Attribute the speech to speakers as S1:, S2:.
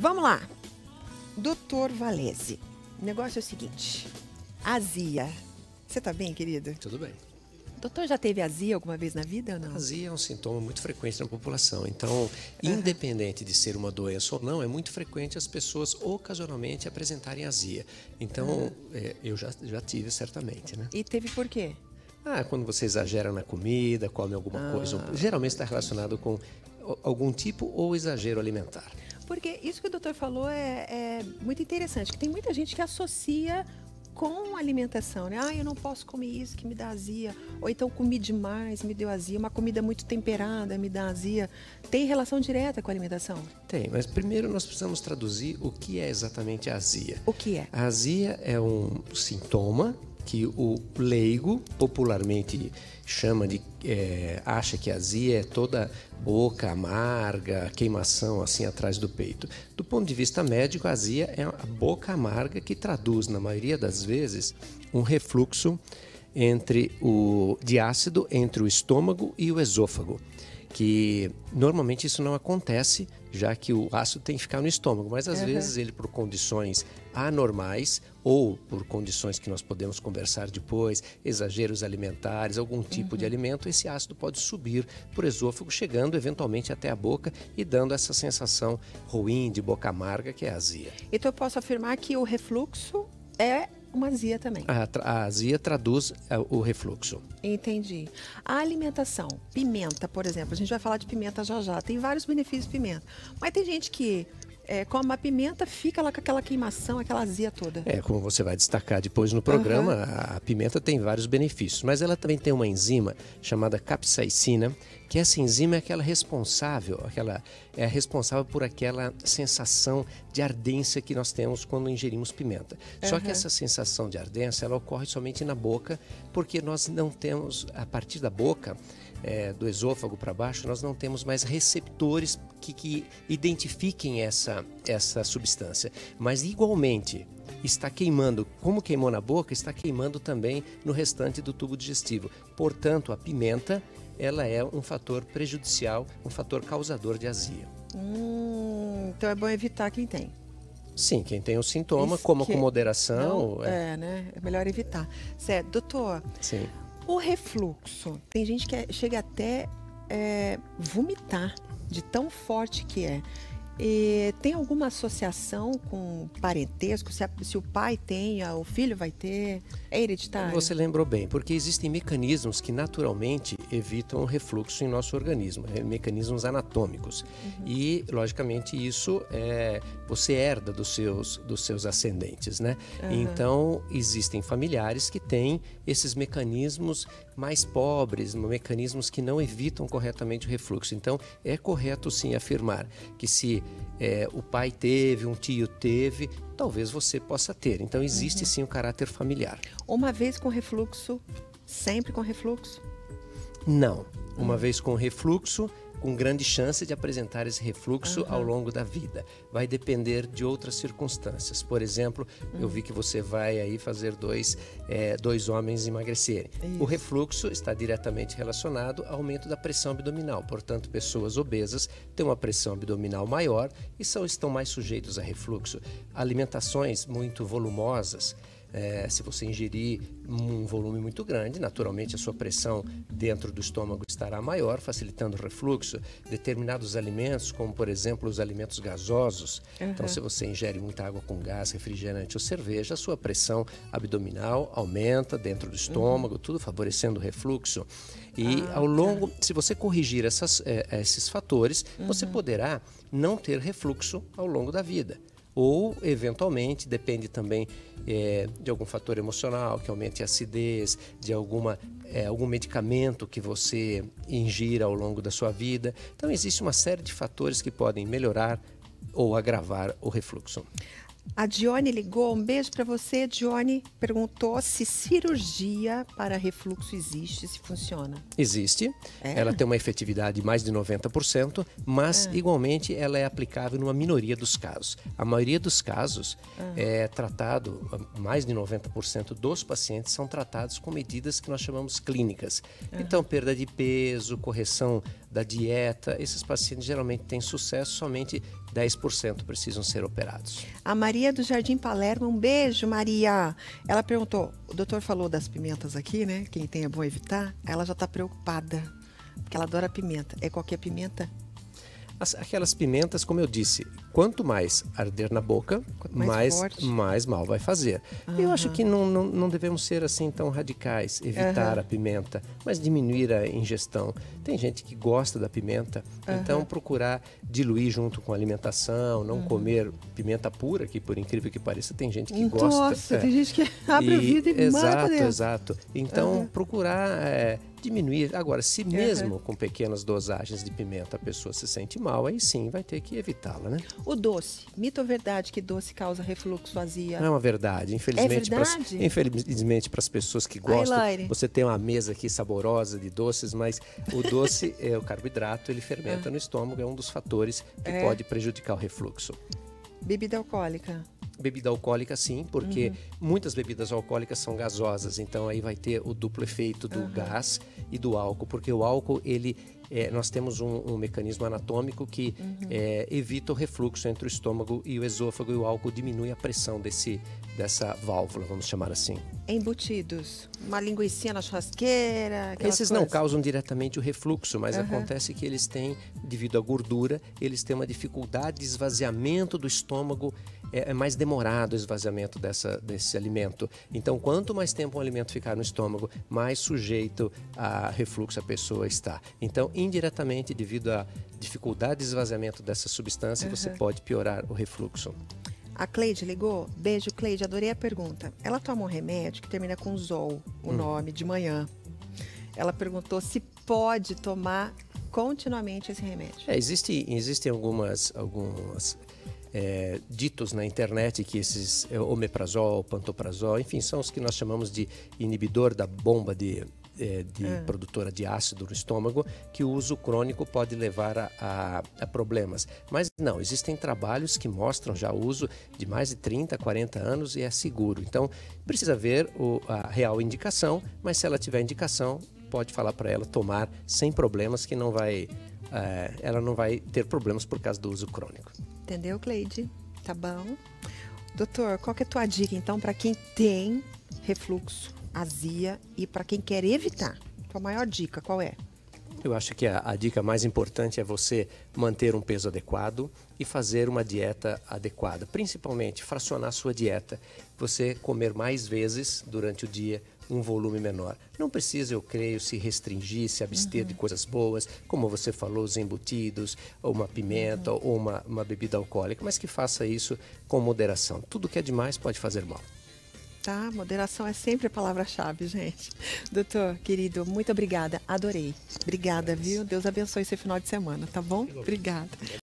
S1: Vamos lá. Doutor Valese, o negócio é o seguinte. Azia. Você tá bem, querido?
S2: Tudo bem.
S1: Doutor, já teve azia alguma vez na vida ou não?
S2: Azia é um sintoma muito frequente na população. Então, independente de ser uma doença ou não, é muito frequente as pessoas ocasionalmente apresentarem azia. Então, eu já tive certamente, né?
S1: E teve por quê?
S2: Quando você exagera na comida, come alguma coisa. Geralmente está relacionado com algum tipo ou exagero alimentar.
S1: Porque isso que o doutor falou é muito interessante, que tem muita gente que associa com alimentação, né? Eu não posso comer isso que me dá azia. Ou então comi demais, me deu azia. Uma comida muito temperada me dá azia. Tem relação direta com a alimentação?
S2: Tem, mas primeiro nós precisamos traduzir o que é exatamente a azia.
S1: O que é?
S2: A azia é um sintoma que o leigo popularmente chama de, acha que a azia é toda boca amarga, queimação assim atrás do peito. Do ponto de vista médico, a azia é a boca amarga que traduz, na maioria das vezes, um refluxo de ácido entre o estômago e o esôfago. Que normalmente isso não acontece, já que o ácido tem que ficar no estômago, mas às vezes ele, por condições anormais ou por condições que nós podemos conversar depois, exageros alimentares, algum tipo de alimento, esse ácido pode subir por esôfago, chegando eventualmente até a boca e dando essa sensação ruim de boca amarga que é a azia.
S1: Então eu posso afirmar que o refluxo é uma azia também.
S2: A azia traduz o refluxo.
S1: Entendi. A alimentação, pimenta, por exemplo, a gente vai falar de pimenta já, tem vários benefícios de pimenta, mas tem gente que come a pimenta, fica lá com aquela queimação, aquela azia toda.
S2: Como você vai destacar depois no programa, a pimenta tem vários benefícios, mas ela também tem uma enzima chamada capsaicina, que essa enzima é aquela responsável, é responsável por aquela sensação de ardência que nós temos quando ingerimos pimenta. Só que essa sensação de ardência, ela ocorre somente na boca, porque nós não temos, a partir da boca, do esôfago para baixo, nós não temos mais receptores que identifiquem essa substância. Mas igualmente está queimando, como queimou na boca, está queimando também no restante do tubo digestivo. Portanto, a pimenta, ela é um fator prejudicial, um fator causador de azia.
S1: Então é bom evitar quem tem.
S2: Sim, quem tem o sintoma, coma com moderação.
S1: Não, né? É melhor evitar. Certo, doutor.
S2: Sim.
S1: O refluxo, tem gente que chega até vomitar de tão forte que é. Tem alguma associação com parentesco? Se o pai tem, o filho vai ter? É hereditário?
S2: Você lembrou bem, porque existem mecanismos que naturalmente evitam o refluxo em nosso organismo, mecanismos anatômicos. E, logicamente, isso você herda dos seus ascendentes, né? Então, existem familiares que têm esses mecanismos mais pobres, mecanismos que não evitam corretamente o refluxo. Então, é correto sim afirmar que se o pai teve, um tio teve, talvez você possa ter. Então, existe sim o caráter familiar.
S1: Uma vez com refluxo, sempre com refluxo?
S2: Não. Uma vez com refluxo, com grande chance de apresentar esse refluxo ao longo da vida. Vai depender de outras circunstâncias. Por exemplo, eu vi que você vai aí fazer dois homens emagrecerem.
S1: Isso.
S2: O refluxo está diretamente relacionado ao aumento da pressão abdominal. Portanto, pessoas obesas têm uma pressão abdominal maior e estão mais sujeitos a refluxo. Alimentações muito volumosas, se você ingerir um volume muito grande, naturalmente a sua pressão dentro do estômago estará maior, facilitando o refluxo. Determinados alimentos, como por exemplo os alimentos gasosos, então se você ingere muita água com gás, refrigerante ou cerveja, a sua pressão abdominal aumenta dentro do estômago, tudo favorecendo o refluxo. E ao longo, se você corrigir esses fatores, você poderá não ter refluxo ao longo da vida. Ou, eventualmente, depende também de algum fator emocional que aumente a acidez, de algum medicamento que você ingira ao longo da sua vida. Então, existe uma série de fatores que podem melhorar ou agravar o refluxo.
S1: A Dione ligou, um beijo para você. Dione perguntou se cirurgia para refluxo existe, se funciona.
S2: Existe, ela tem uma efetividade de mais de 90%, mas igualmente ela é aplicável numa minoria dos casos. A maioria dos casos é tratado, mais de 90% dos pacientes são tratados com medidas que nós chamamos clínicas. Então, perda de peso, correção da dieta. Esses pacientes geralmente têm sucesso, somente 10% precisam ser operados.
S1: A Maria do Jardim Palermo, um beijo, Maria. Ela perguntou, o doutor falou das pimentas aqui, né? Quem tem é bom evitar. Ela já está preocupada, porque ela adora pimenta. É qualquer pimenta?
S2: Aquelas pimentas, como eu disse, quanto mais arder na boca, mais mal vai fazer. Eu acho que não devemos ser assim tão radicais, evitar a pimenta, mas diminuir a ingestão. Tem gente que gosta da pimenta, então procurar diluir junto com a alimentação, não comer pimenta pura, que por incrível que pareça, tem gente que gosta.
S1: Nossa, tem gente que abre o vidro e manda pra dentro.
S2: Exato. Então, procurar diminuir. Agora, se mesmo com pequenas dosagens de pimenta a pessoa se sente mal, aí sim vai ter que evitá-la, né?
S1: O doce. Mito ou verdade que doce causa refluxo, azia?
S2: Não é uma verdade. Infelizmente, infelizmente para as pessoas que gostam, você tem uma mesa aqui saborosa de doces, mas o doce, o carboidrato, ele fermenta no estômago, é um dos fatores que pode prejudicar o refluxo.
S1: Bebida alcoólica.
S2: Bebida alcoólica, sim, porque muitas bebidas alcoólicas são gasosas, então aí vai ter o duplo efeito do gás e do álcool, porque o álcool, nós temos um mecanismo anatômico que evita o refluxo entre o estômago e o esôfago, e o álcool diminui a pressão dessa válvula, vamos chamar assim.
S1: Embutidos, uma linguicinha na churrasqueira,
S2: esses não causam diretamente o refluxo, mas acontece que eles têm, devido à gordura, eles têm uma dificuldade de esvaziamento do estômago, é mais demorado o esvaziamento desse alimento. Então, quanto mais tempo um alimento ficar no estômago, mais sujeito a refluxo a pessoa está. Então, indiretamente, devido à dificuldade de esvaziamento dessa substância, você pode piorar o refluxo.
S1: A Cleide ligou? Beijo, Cleide, adorei a pergunta. Ela toma um remédio que termina com Zol, o nome, de manhã. Ela perguntou se pode tomar continuamente esse remédio.
S2: Existem algumas ditos na internet que esses omeprazol, pantoprazol, enfim, são os que nós chamamos de inibidor da bomba de produtora de ácido no estômago, que o uso crônico pode levar a problemas. Mas não, existem trabalhos que mostram já o uso de mais de 30, 40 anos e é seguro. Então, precisa ver a real indicação, mas se ela tiver indicação, pode falar para ela tomar sem problemas, que ela não vai ter problemas por causa do uso crônico.
S1: Entendeu, Cleide? Tá bom. Doutor, qual que é a tua dica, então, para quem tem refluxo, azia e para quem quer evitar? Tua maior dica, qual é?
S2: Eu acho que a dica mais importante é você manter um peso adequado e fazer uma dieta adequada. Principalmente, fracionar a sua dieta. Você comer mais vezes durante o dia, um volume menor. Não precisa, eu creio, se restringir, se abster de coisas boas, como você falou, os embutidos, ou uma pimenta, ou uma bebida alcoólica, mas que faça isso com moderação. Tudo que é demais pode fazer mal.
S1: Tá, moderação é sempre a palavra-chave, gente. Doutor, querido, muito obrigada, adorei. Obrigada, viu? Deus abençoe esse final de semana, tá bom? Obrigada.